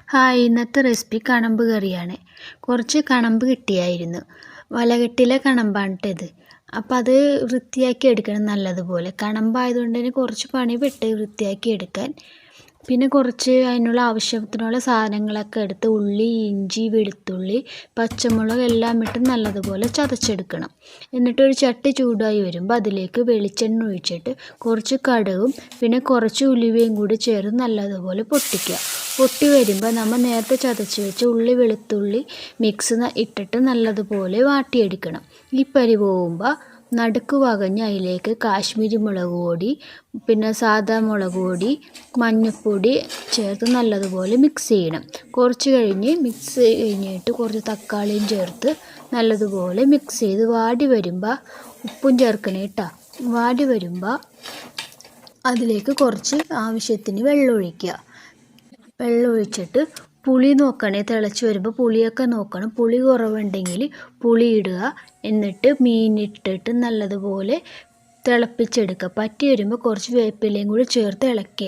Hi, ഇന്നത്തെ recipe കണമ്പ് കറിയാണ്. കുറച്ച് കണമ്പ് കിട്ടിയായിരുന്നു. വലകെട്ടിലെ കണമ്പാണിട്ടത്. അപ്പം അത് വൃത്തിയാക്കി എടുക്കണം നല്ലതുപോലെ. കണമ്പായതുകൊണ്ട് തന്നെ കുറച്ച് പണി പെട്ട് വൃത്തിയാക്കി എടുക്കാൻ. പിന്നെ കുറച്ച് അതിനുള്ള ആവശ്യത്തിനുള്ള സാധനങ്ങളൊക്കെ എടുത്ത് ഉള്ളി, ഇഞ്ചി, വെളുത്തുള്ളി, പച്ചമുളക് എല്ലാം ഇട്ട് നല്ലതുപോലെ ചതച്ചെടുക്കണം. എന്നിട്ട് ഒരു ചട്ടി ചൂടായി വരുമ്പോൾ അതിലേക്ക് വെളിച്ചെണ്ണ ഒഴിച്ചിട്ട് കുറച്ച് കടുകും പിന്നെ കുറച്ച് ഉലുവയും കൂടി ചേർത്ത് നല്ലതുപോലെ പൊട്ടിക്കുക. പൊട്ടി വരുമ്പോൾ നമ്മൾ നേരത്തെ ചതച്ച് വെച്ച് ഉള്ളി വെളുത്തുള്ളി മിക്സ് ഇട്ടിട്ട് നല്ലതുപോലെ വാട്ടിയെടുക്കണം. ഈ പോകുമ്പോൾ നടുക്ക് വകഞ്ഞ് അതിലേക്ക് കാശ്മീരി മുളക് പൊടി, പിന്നെ സാദാ മുളക് പൊടി, മഞ്ഞൾപ്പൊടി ചേർത്ത് നല്ലതുപോലെ മിക്സ് ചെയ്യണം. കുറച്ച് കഴിഞ്ഞ് മിക്സ് കഴിഞ്ഞിട്ട് കുറച്ച് തക്കാളിയും ചേർത്ത് നല്ലതുപോലെ മിക്സ് ചെയ്ത് വാടി വരുമ്പോൾ ഉപ്പും ചേർക്കണം കേട്ടോ. വാടി വരുമ്പോൾ അതിലേക്ക് കുറച്ച് ആവശ്യത്തിന് വെള്ളം ഒഴിക്കുക. വെള്ളം ഒഴിച്ചിട്ട് പുളി നോക്കണേ, തിളച്ച് വരുമ്പോൾ പുളിയൊക്കെ നോക്കണം. പുളി കുറവുണ്ടെങ്കിൽ പുളി ഇടുക. എന്നിട്ട് മീനിട്ടിട്ട് നല്ലതുപോലെ തിളപ്പിച്ചെടുക്കുക. പറ്റി വരുമ്പോൾ കുറച്ച് വേപ്പിലയും കൂടി ചേർത്ത് ഇളക്കുക.